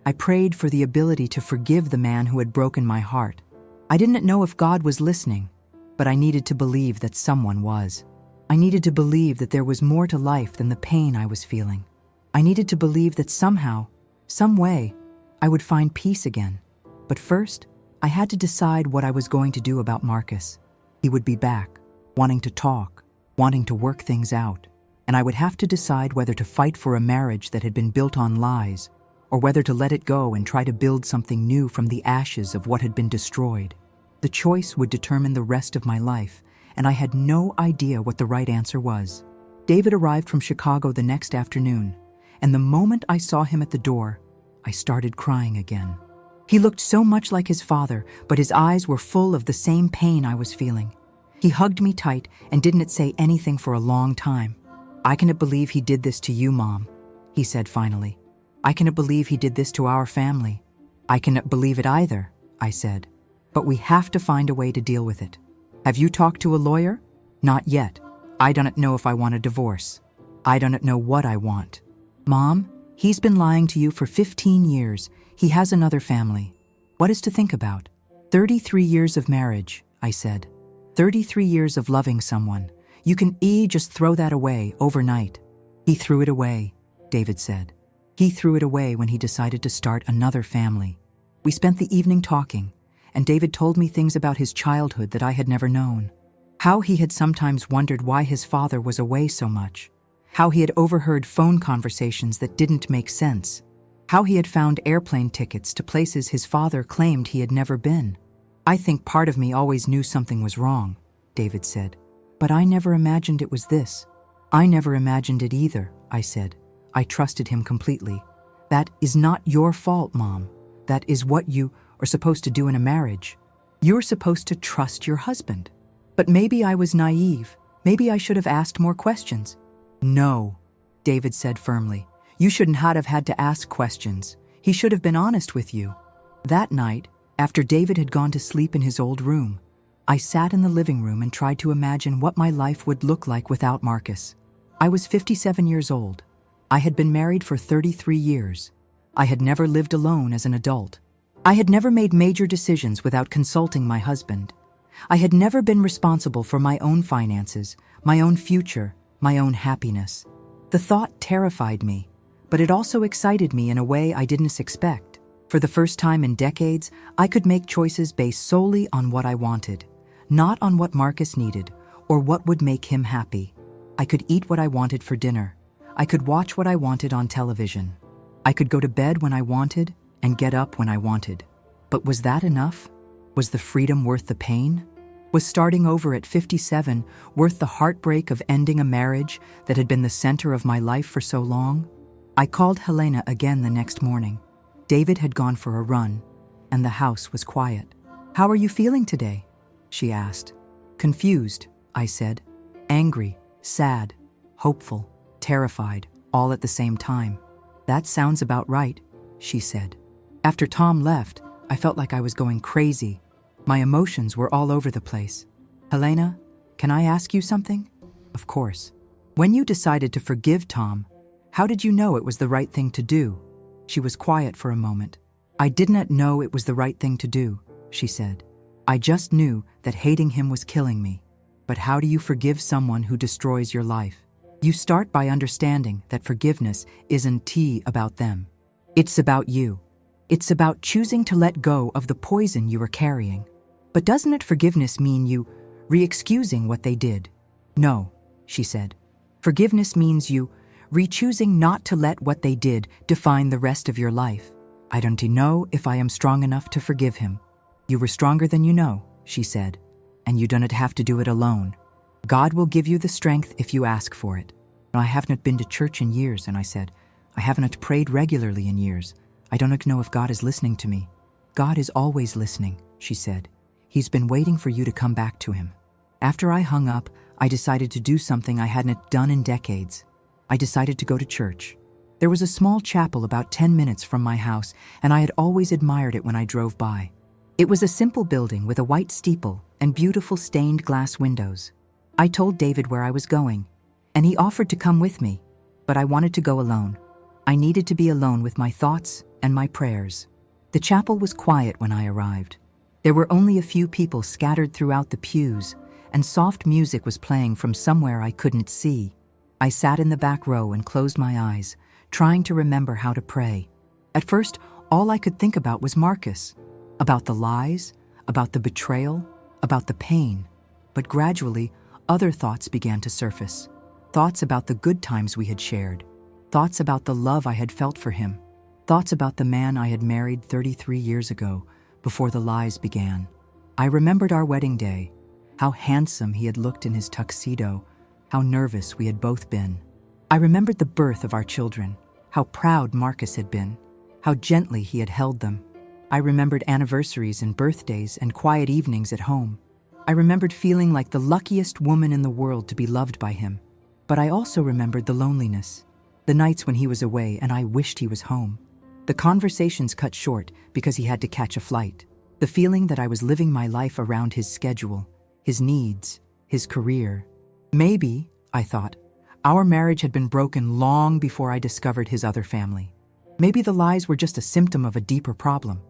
I prayed for the ability to forgive the man who had broken my heart. I didn't know if God was listening, but I needed to believe that someone was. I needed to believe that there was more to life than the pain I was feeling. I needed to believe that somehow, some way, I would find peace again. But first, I had to decide what I was going to do about Marcus. He would be back, wanting to talk, wanting to work things out. and I would have to decide whether to fight for a marriage that had been built on lies, or whether to let it go and try to build something new from the ashes of what had been destroyed. The choice would determine the rest of my life, and I had no idea what the right answer was. David arrived from Chicago the next afternoon, and the moment I saw him at the door, I started crying again. He looked so much like his father, but his eyes were full of the same pain I was feeling. He hugged me tight and didn't say anything for a long time. "I cannot believe he did this to you, Mom," he said finally. "I cannot believe he did this to our family." "I cannot believe it either," I said. "But we have to find a way to deal with it. Have you talked to a lawyer?" "Not yet. I don't know if I want a divorce. I don't know what I want." "Mom, he's been lying to you for 15 years. He has another family. What is to think about?" 33 years of marriage," I said. 33 years of loving someone. You can just throw that away overnight." "He threw it away," David said. "He threw it away when he decided to start another family." We spent the evening talking, and David told me things about his childhood that I had never known. How he had sometimes wondered why his father was away so much. How he had overheard phone conversations that didn't make sense. How he had found airplane tickets to places his father claimed he had never been. "I think part of me always knew something was wrong," David said. "But I never imagined it was this." "I never imagined it either," I said. I trusted him completely. "That is not your fault, Mom. That is what you are supposed to do in a marriage. You're supposed to trust your husband." "But maybe I was naive. Maybe I should have asked more questions." "No," David said firmly. "You shouldn't have had to ask questions. He should have been honest with you." That night, after David had gone to sleep in his old room, I sat in the living room and tried to imagine what my life would look like without Marcus. I was 57 years old. I had been married for 33 years. I had never lived alone as an adult. I had never made major decisions without consulting my husband. I had never been responsible for my own finances, my own future, my own happiness. The thought terrified me, but it also excited me in a way I didn't expect. For the first time in decades, I could make choices based solely on what I wanted, not on what Marcus needed or what would make him happy. I could eat what I wanted for dinner. I could watch what I wanted on television. I could go to bed when I wanted and get up when I wanted. But was that enough? Was the freedom worth the pain? Was starting over at 57 worth the heartbreak of ending a marriage that had been the center of my life for so long? I called Helena again the next morning. David had gone for a run, and the house was quiet. "How are you feeling today?" she asked. "Confused," I said. "Angry, sad, hopeful, terrified, all at the same time." "That sounds about right," she said. "After Tom left, I felt like I was going crazy. My emotions were all over the place." "Helena, can I ask you something?" "Of course." "When you decided to forgive Tom, how did you know it was the right thing to do?" She was quiet for a moment. "I did not know it was the right thing to do," she said. "I just knew that hating him was killing me. But how do you forgive someone who destroys your life? You start by understanding that forgiveness isn't about them. It's about you. It's about choosing to let go of the poison you are carrying. But doesn't it forgiveness mean you re-excusing what they did?" "No," she said. "Forgiveness means you re-choosing not to let what they did define the rest of your life." "I don't know if I am strong enough to forgive him." "You were stronger than you know," she said. "And you don't have to do it alone. God will give you the strength if you ask for it." "I have not been to church in years," and I said. "I have not prayed regularly in years. I don't know if God is listening to me." "God is always listening," she said. "He's been waiting for you to come back to him." After I hung up, I decided to do something I hadn't done in decades. I decided to go to church. There was a small chapel about 10 minutes from my house, and I had always admired it when I drove by. It was a simple building with a white steeple and beautiful stained glass windows. I told David where I was going, and he offered to come with me, but I wanted to go alone. I needed to be alone with my thoughts and my prayers. The chapel was quiet when I arrived. There were only a few people scattered throughout the pews, and soft music was playing from somewhere I couldn't see. I sat in the back row and closed my eyes, trying to remember how to pray. At first, all I could think about was Marcus, about the lies, about the betrayal, about the pain. But gradually, other thoughts began to surface. thoughts about the good times we had shared, thoughts about the love I had felt for him, thoughts about the man I had married 33 years ago before the lies began. I remembered our wedding day, how handsome he had looked in his tuxedo, how nervous we had both been. I remembered the birth of our children, how proud Marcus had been, how gently he had held them. I remembered anniversaries and birthdays and quiet evenings at home. I remembered feeling like the luckiest woman in the world to be loved by him. But I also remembered the loneliness, the nights when he was away and I wished he was home. The conversations cut short because he had to catch a flight. The feeling that I was living my life around his schedule, his needs, his career. Maybe, I thought, our marriage had been broken long before I discovered his other family. Maybe the lies were just a symptom of a deeper problem.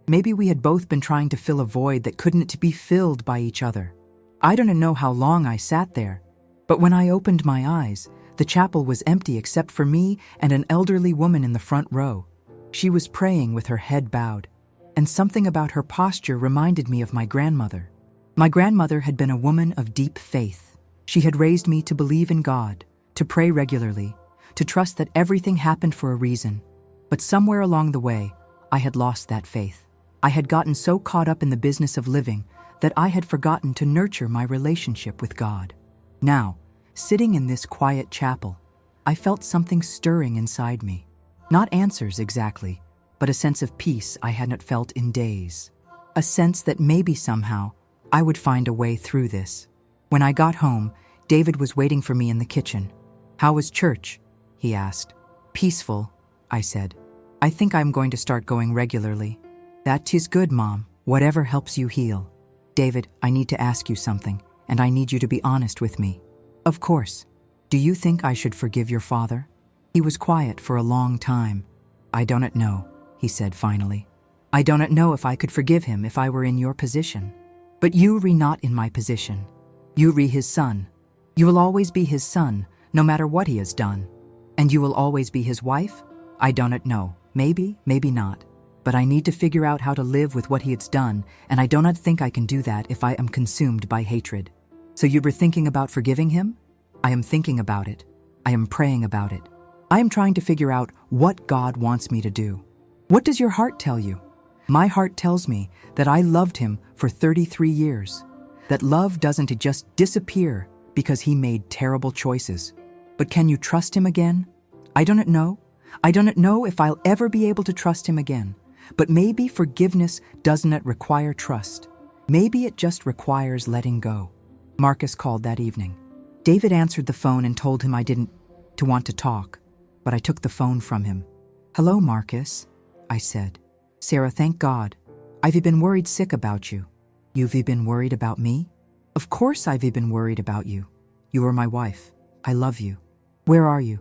Maybe we had both been trying to fill a void that couldn't be filled by each other. I don't know how long I sat there, but when I opened my eyes, the chapel was empty except for me and an elderly woman in the front row. She was praying with her head bowed, and something about her posture reminded me of my grandmother. My grandmother had been a woman of deep faith. She had raised me to believe in God, to pray regularly, to trust that everything happened for a reason. But somewhere along the way, I had lost that faith. I had gotten so caught up in the business of living that I had forgotten to nurture my relationship with God. Now, sitting in this quiet chapel, I felt something stirring inside me. Not answers exactly, but a sense of peace I hadn't felt in days. A sense that maybe somehow I would find a way through this. When I got home, David was waiting for me in the kitchen. "How was church?" he asked. "Peaceful," I said. "I think I'm going to start going regularly." "That is good, Mom. Whatever helps you heal." "David, I need to ask you something, and I need you to be honest with me." "Of course. Do you think I should forgive your father?" He was quiet for a long time. "I don't know," he said finally. "I don't know if I could forgive him if I were in your position. But you re not in my position. You re his son. You will always be his son, no matter what he has done. And you will always be his wife? I don't know. Maybe, maybe not. But I need to figure out how to live with what he has done, and I do not think I can do that if I am consumed by hatred." "So you were thinking about forgiving him?" "I am thinking about it. I am praying about it. I am trying to figure out what God wants me to do." "What does your heart tell you?" "My heart tells me that I loved him for 33 years. That love doesn't just disappear because he made terrible choices. But can you trust him again? I don't know. I don't know if I'll ever be able to trust him again. But maybe forgiveness doesn't require trust. Maybe it just requires letting go." Marcus called that evening. David answered the phone and told him I didn't want to talk, but I took the phone from him. "Hello, Marcus," I said. "Sarah, thank God. I've been worried sick about you." "You've been worried about me?" "Of course I've been worried about you. You are my wife. I love you." "Where are you?"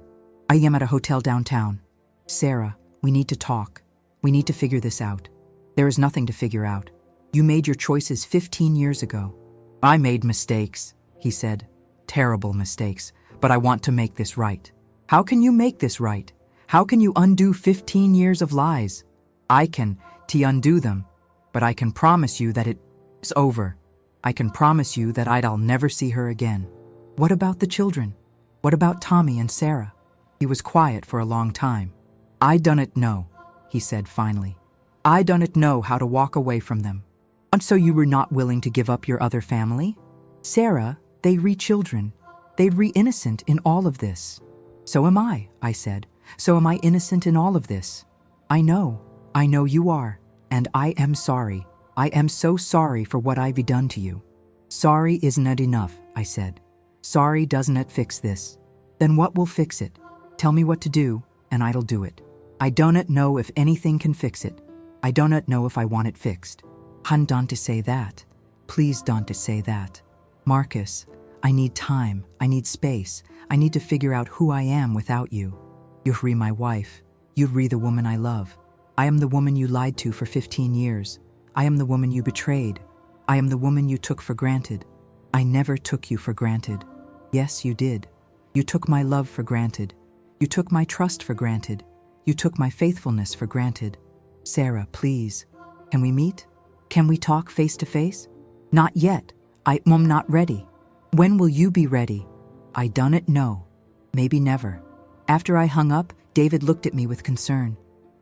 "I am at a hotel downtown." "Sarah, we need to talk. We need to figure this out." "There is nothing to figure out. You made your choices 15 years ago." "I made mistakes," he said. "Terrible mistakes, but I want to make this right." "How can you make this right? How can you undo 15 years of lies?" "I can undo them, but I can promise you that it's over. I can promise you that I'll never see her again." "What about the children? What about Tommy and Sarah?" He was quiet for a long time. "I don't know," he said finally. "I don't know how to walk away from them." "And so you were not willing to give up your other family?" "Sarah, they re-children. They re-innocent in all of this." "So am I said. "So am I innocent in all of this." I know you are, and I am sorry. I am so sorry for what I've done to you." "Sorry isn't enough," I said. "Sorry doesn't fix this." "Then what will fix it? Tell me what to do, and I'll do it." "I don't know if anything can fix it. I don't know if I want it fixed." "Hun, don't say that. Please don't say that. Marcus, I need time. I need space. I need to figure out who I am without you. You're re my wife. You're re the woman I love. I am the woman you lied to for 15 years. I am the woman you betrayed. I am the woman you took for granted. I never took you for granted. Yes, you did. You took my love for granted. You took my trust for granted. You took my faithfulness for granted. Sarah, please. Can we meet? Can we talk face to face? Not yet. I'm not ready. When will you be ready? I don't know. Maybe never. After I hung up, David looked at me with concern.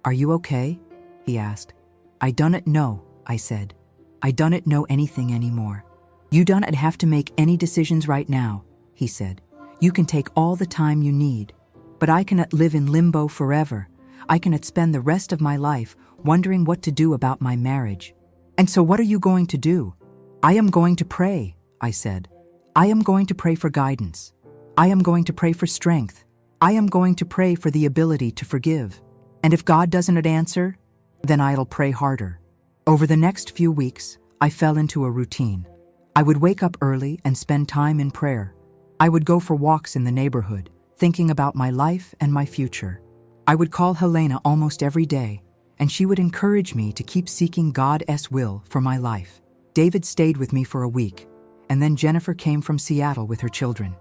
"Are you okay?" he asked. "I don't know," I said. "I don't know anything anymore." "You don't have to make any decisions right now," he said. "You can take all the time you need. But I cannot live in limbo forever. I cannot spend the rest of my life wondering what to do about my marriage." "And so what are you going to do?" "I am going to pray," I said. "I am going to pray for guidance. I am going to pray for strength. I am going to pray for the ability to forgive. And if God doesn't answer, then I'll pray harder." Over the next few weeks, I fell into a routine. I would wake up early and spend time in prayer. I would go for walks in the neighborhood, thinking about my life and my future. I would call Helena almost every day, and she would encourage me to keep seeking God's will for my life. David stayed with me for a week, and then Jennifer came from Seattle with her children.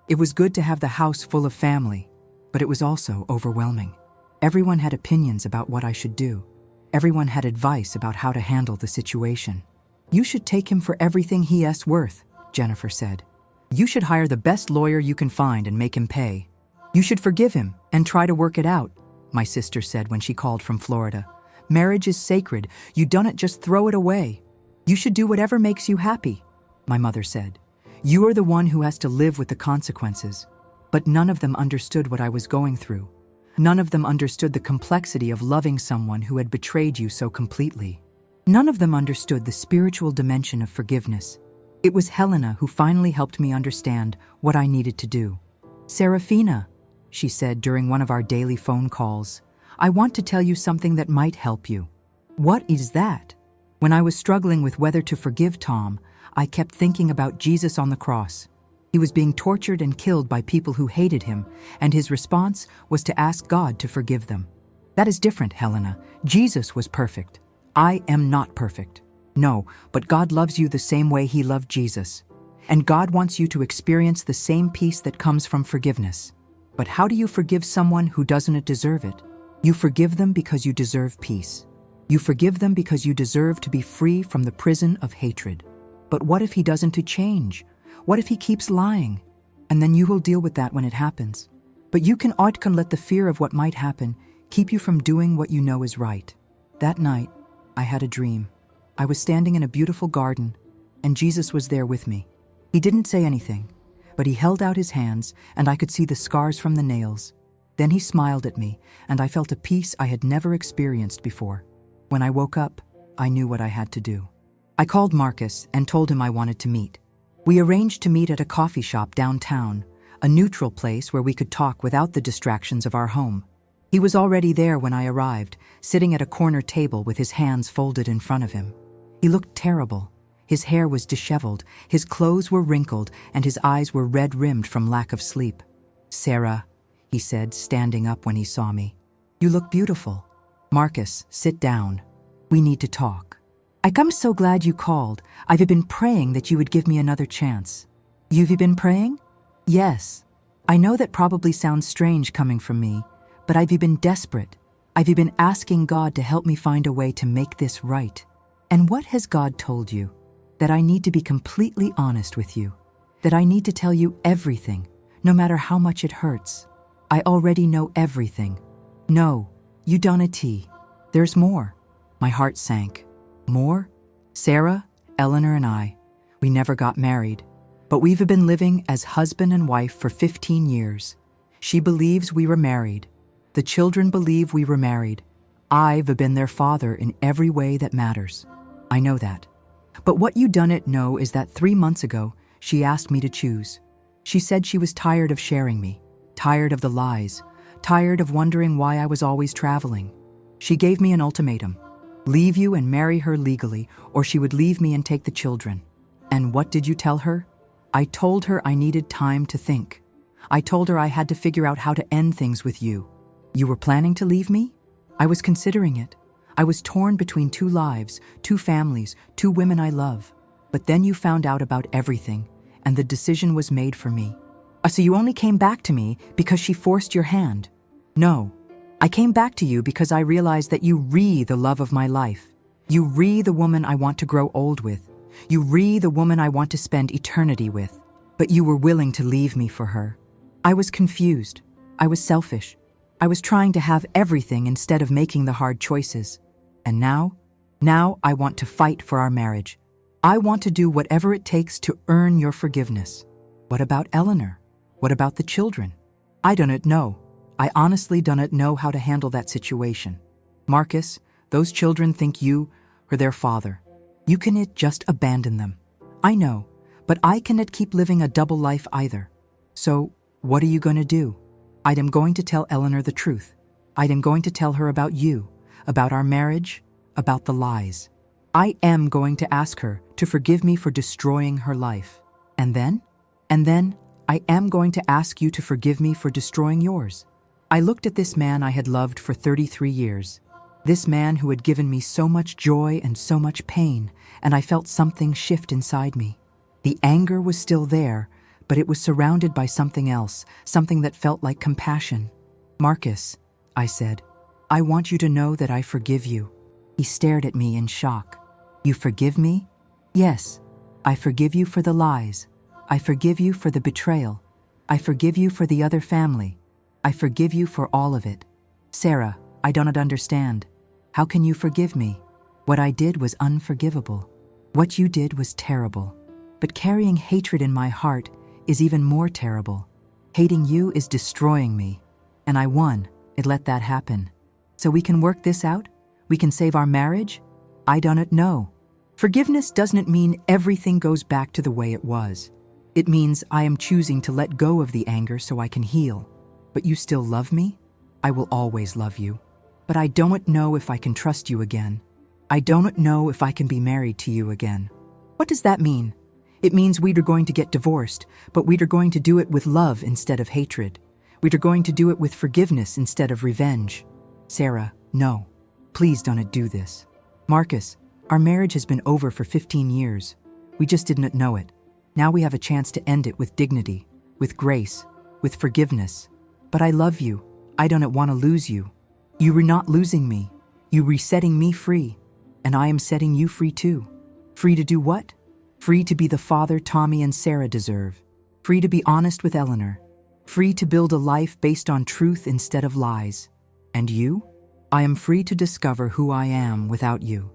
It was good to have the house full of family, but it was also overwhelming. Everyone had opinions about what I should do. Everyone had advice about how to handle the situation. "You should take him for everything he is worth," Jennifer said. "You should hire the best lawyer you can find and make him pay. You should forgive him and try to work it out," my sister said when she called from Florida. "Marriage is sacred. You don't just throw it away. You should do whatever makes you happy," my mother said. "You are the one who has to live with the consequences." But none of them understood what I was going through. None of them understood the complexity of loving someone who had betrayed you so completely. None of them understood the spiritual dimension of forgiveness. It was Helena who finally helped me understand what I needed to do. "Serafina," she said during one of our daily phone calls, "I want to tell you something that might help you." "What is that?" When I was struggling with whether to forgive Tom, I kept thinking about Jesus on the cross. He was being tortured and killed by people who hated him, and his response was to ask God to forgive them. "That is different, Helena. Jesus was perfect. I am not perfect." "No, but God loves you the same way he loved Jesus. And God wants you to experience the same peace that comes from forgiveness. But how do you forgive someone who doesn't deserve it? You forgive them because you deserve peace. You forgive them because you deserve to be free from the prison of hatred. But what if he doesn't change? What if he keeps lying? And then you will deal with that when it happens. But you can let the fear of what might happen keep you from doing what you know is right." That night, I had a dream. I was standing in a beautiful garden, and Jesus was there with me. He didn't say anything, but he held out his hands, and I could see the scars from the nails. Then he smiled at me, and I felt a peace I had never experienced before. When I woke up, I knew what I had to do. I called Marcus and told him I wanted to meet. We arranged to meet at a coffee shop downtown, a neutral place where we could talk without the distractions of our home. He was already there when I arrived, sitting at a corner table with his hands folded in front of him. He looked terrible. His hair was disheveled, his clothes were wrinkled, and his eyes were red-rimmed from lack of sleep. "Sarah," he said, standing up when he saw me. "You look beautiful." "Marcus, sit down. We need to talk." "I'm so glad you called. I've been praying that you would give me another chance." "You've been praying?" "Yes. I know that probably sounds strange coming from me, but I've been desperate. I've been asking God to help me find a way to make this right." "And what has God told you?" "That I need to be completely honest with you. That I need to tell you everything, no matter how much it hurts. I already know everything." "No, you don't. There's more." My heart sank. "More?" "Sarah, Eleanor, and I, we never got married, but we've been living as husband and wife for 15 years. She believes we were married. The children believe we were married. I've been their father in every way that matters. I know that. But what you don't know is that 3 months ago, she asked me to choose. She said she was tired of sharing me, tired of the lies, tired of wondering why I was always traveling. She gave me an ultimatum: leave you and marry her legally, or she would leave me and take the children. And what did you tell her? I told her I needed time to think. I told her I had to figure out how to end things with you. You were planning to leave me? I was considering it. I was torn between 2 lives, 2 families, 2 women I love. But then you found out about everything, and the decision was made for me. So you only came back to me because she forced your hand? No. I came back to you because I realized that you re the love of my life. You re the woman I want to grow old with. You re the woman I want to spend eternity with. But you were willing to leave me for her. I was confused. I was selfish. I was trying to have everything instead of making the hard choices. And now I want to fight for our marriage. I want to do whatever it takes to earn your forgiveness. What about Eleanor? What about the children? I don't know. I honestly don't know how to handle that situation. Marcus, those children think you are their father. You cannot just abandon them. I know, but I cannot keep living a double life either. So, what are you going to do? I am going to tell Eleanor the truth. I am going to tell her about you, about our marriage, about the lies. I am going to ask her to forgive me for destroying her life. And then I am going to ask you to forgive me for destroying yours. I looked at this man I had loved for 33 years. This man who had given me so much joy and so much pain, and I felt something shift inside me. The anger was still there, but it was surrounded by something else, something that felt like compassion. Marcus, I said, I want you to know that I forgive you. He stared at me in shock. You forgive me? Yes, I forgive you for the lies. I forgive you for the betrayal. I forgive you for the other family. I forgive you for all of it. Sarah, I don't understand. How can you forgive me? What I did was unforgivable. What you did was terrible. But carrying hatred in my heart is even more terrible. Hating you is destroying me. And I won. It let that happen. So we can work this out? We can save our marriage? I don't know. Forgiveness doesn't mean everything goes back to the way it was. It means I am choosing to let go of the anger so I can heal. But you still love me? I will always love you. But I don't know if I can trust you again. I don't know if I can be married to you again. What does that mean? It means we are going to get divorced, but we are going to do it with love instead of hatred. We are going to do it with forgiveness instead of revenge. Sarah, no. Please don't do this. Marcus, our marriage has been over for 15 years. We just didn't know it. Now we have a chance to end it with dignity, with grace, with forgiveness. But I love you. I don't want to lose you. You were not losing me. You were setting me free. And I am setting you free too. Free to do what? Free to be the father Tommy and Sarah deserve. Free to be honest with Eleanor. Free to build a life based on truth instead of lies. And you? I am free to discover who I am without you.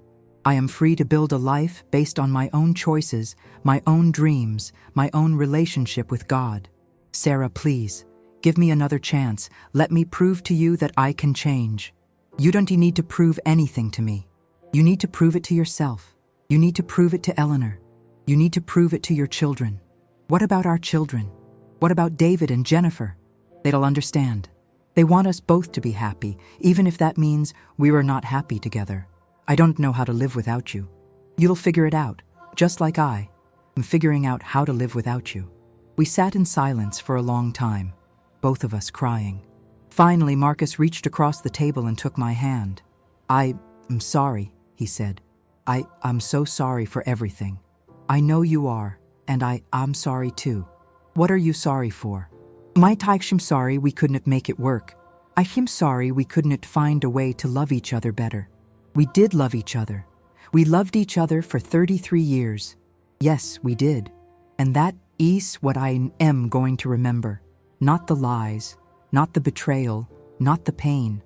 I am free to build a life based on my own choices, my own dreams, my own relationship with God. Sarah, please, give me another chance. Let me prove to you that I can change. You don't need to prove anything to me. You need to prove it to yourself. You need to prove it to Eleanor. You need to prove it to your children. What about our children? What about David and Jennifer? They'll understand. They want us both to be happy, even if that means we are not happy together. I don't know how to live without you. You'll figure it out, just like I am figuring out how to live without you. We sat in silence for a long time, both of us crying. Finally, Marcus reached across the table and took my hand. I'm sorry, he said. I'm so sorry for everything. I know you are, and I'm sorry too. What are you sorry for? I'm sorry we couldn't make it work. I'm sorry we couldn't find a way to love each other better. We did love each other. We loved each other for 33 years. Yes, we did. And that is what I am going to remember. Not the lies, not the betrayal, not the pain.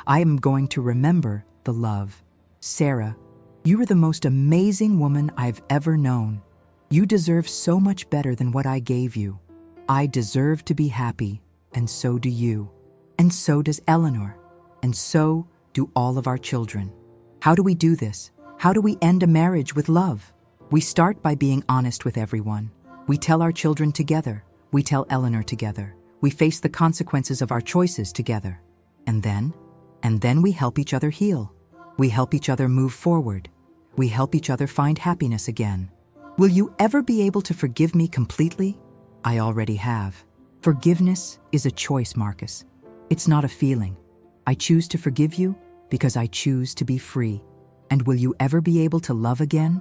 I am going to remember the love. Sarah, you are the most amazing woman I've ever known. You deserve so much better than what I gave you. I deserve to be happy, and so do you. And so does Eleanor. And so do all of our children. How do we do this? How do we end a marriage with love? We start by being honest with everyone. We tell our children together. We tell Eleanor together. We face the consequences of our choices together. And then we help each other heal. We help each other move forward. We help each other find happiness again. Will you ever be able to forgive me completely? I already have. Forgiveness is a choice, Marcus. It's not a feeling. I choose to forgive you because I choose to be free. And will you ever be able to love again?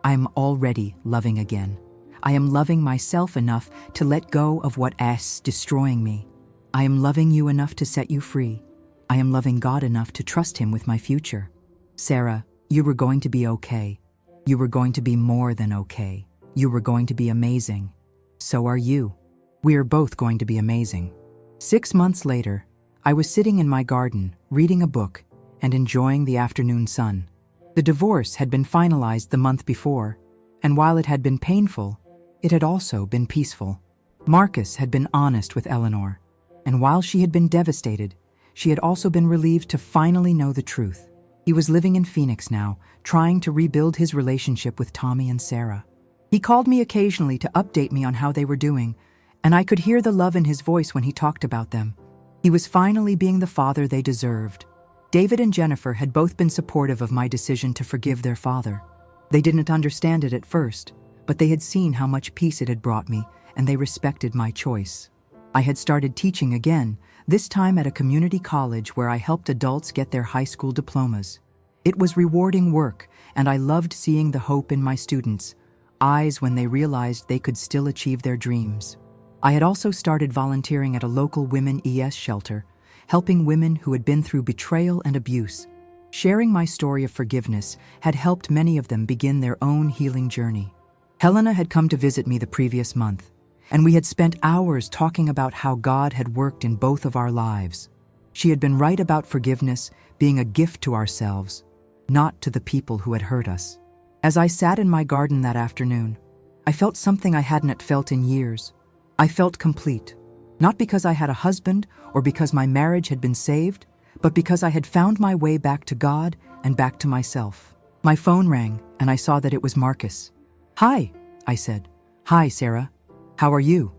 I am already loving again. I am loving myself enough to let go of what is destroying me. I am loving you enough to set you free. I am loving God enough to trust Him with my future. Sarah, you were going to be okay. You were going to be more than okay. You were going to be amazing. So are you. We are both going to be amazing. 6 months later, I was sitting in my garden, reading a book, and enjoying the afternoon sun. The divorce had been finalized the month before, and while it had been painful, it had also been peaceful. Marcus had been honest with Eleanor, and while she had been devastated, she had also been relieved to finally know the truth. He was living in Phoenix now, trying to rebuild his relationship with Tommy and Sarah. He called me occasionally to update me on how they were doing, and I could hear the love in his voice when he talked about them. He was finally being the father they deserved. David and Jennifer had both been supportive of my decision to forgive their father. They didn't understand it at first, but they had seen how much peace it had brought me, and they respected my choice. I had started teaching again, this time at a community college where I helped adults get their high school diplomas. It was rewarding work, and I loved seeing the hope in my students' eyes when they realized they could still achieve their dreams. I had also started volunteering at a local women ES shelter, helping women who had been through betrayal and abuse. Sharing my story of forgiveness had helped many of them begin their own healing journey. Helena had come to visit me the previous month, and we had spent hours talking about how God had worked in both of our lives. She had been right about forgiveness being a gift to ourselves, not to the people who had hurt us. As I sat in my garden that afternoon, I felt something I hadn't felt in years. I felt complete, not because I had a husband or because my marriage had been saved, but because I had found my way back to God and back to myself. My phone rang, and I saw that it was Marcus. "Hi," I said. "Hi, Sarah. How are you?"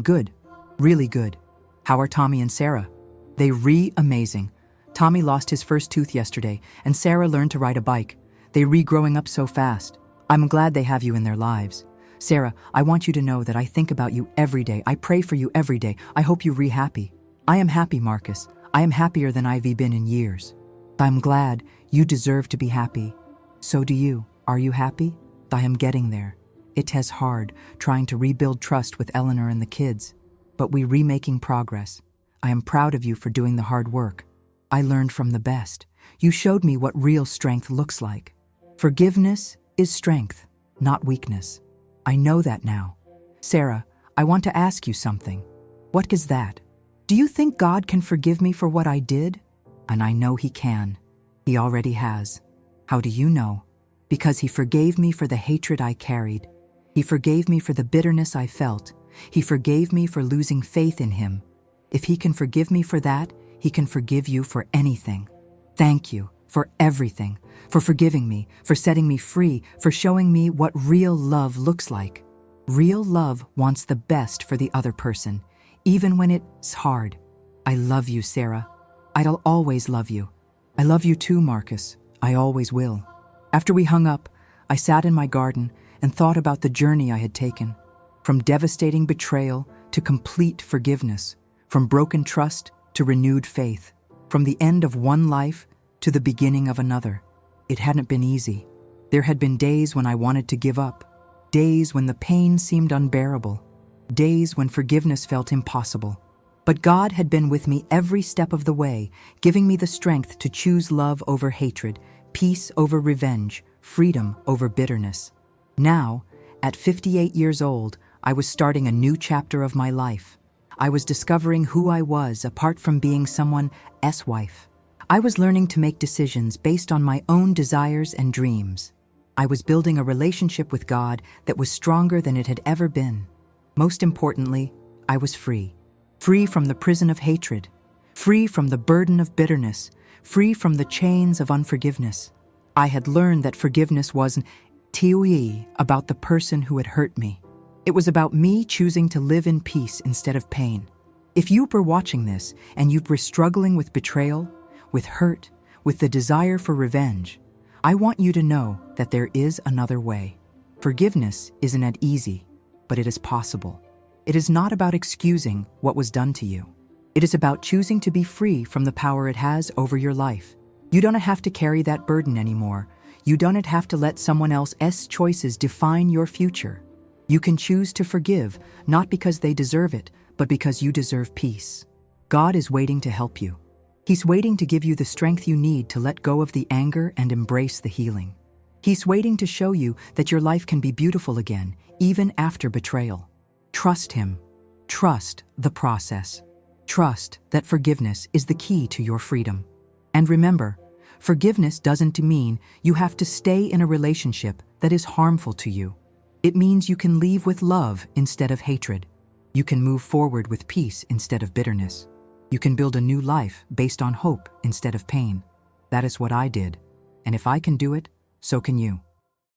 Good. Really good. How are Tommy and Sarah?" "They amazing. Tommy lost his first tooth yesterday, and Sarah learned to ride a bike. They growing up so fast. I'm glad they have you in their lives. Sarah, I want you to know that I think about you every day. I pray for you every day. I hope you happy." "I am happy, Marcus. I am happier than I've been in years." "I'm glad. You deserve to be happy. So do you. Are you happy?" "I am getting there. It is hard, trying to rebuild trust with Eleanor and the kids. But we making progress. I am proud of you for doing the hard work. I learned from the best. You showed me what real strength looks like. Forgiveness is strength, not weakness. I know that now. Sarah, I want to ask you something." "What is that?" "Do you think God can forgive me for what I did?" "And I know He can. He already has." "How do you know?" "Because He forgave me for the hatred I carried. He forgave me for the bitterness I felt. He forgave me for losing faith in Him. If He can forgive me for that, He can forgive you for anything. Thank you for everything, for forgiving me, for setting me free, for showing me what real love looks like. Real love wants the best for the other person, even when it's hard. I love you, Sarah. I'll always love you. I love you too, Marcus. I always will." After we hung up, I sat in my garden and thought about the journey I had taken, from devastating betrayal to complete forgiveness, from broken trust to renewed faith, from the end of one life to the beginning of another. It hadn't been easy. There had been days when I wanted to give up, days when the pain seemed unbearable, days when forgiveness felt impossible. But God had been with me every step of the way, giving me the strength to choose love over hatred, peace over revenge, freedom over bitterness. Now, at 58 years old, I was starting a new chapter of my life. I was discovering who I was apart from being someone's wife. I was learning to make decisions based on my own desires and dreams. I was building a relationship with God that was stronger than it had ever been. Most importantly, I was free. Free from the prison of hatred. Free from the burden of bitterness. Free from the chains of unforgiveness. I had learned that forgiveness wasn't about the person who had hurt me. It was about me choosing to live in peace instead of pain. If you were watching this and you were struggling with betrayal, with hurt, with the desire for revenge, I want you to know that there is another way. Forgiveness isn't that easy, but it is possible. It is not about excusing what was done to you. It is about choosing to be free from the power it has over your life. You don't have to carry that burden anymore. You don't have to let someone else's choices define your future. You can choose to forgive, not because they deserve it, but because you deserve peace. God is waiting to help you. He's waiting to give you the strength you need to let go of the anger and embrace the healing. He's waiting to show you that your life can be beautiful again, even after betrayal. Trust Him. Trust the process. Trust that forgiveness is the key to your freedom. And remember, forgiveness doesn't mean you have to stay in a relationship that is harmful to you. It means you can leave with love instead of hatred. You can move forward with peace instead of bitterness. You can build a new life based on hope instead of pain. That is what I did. And if I can do it, so can you.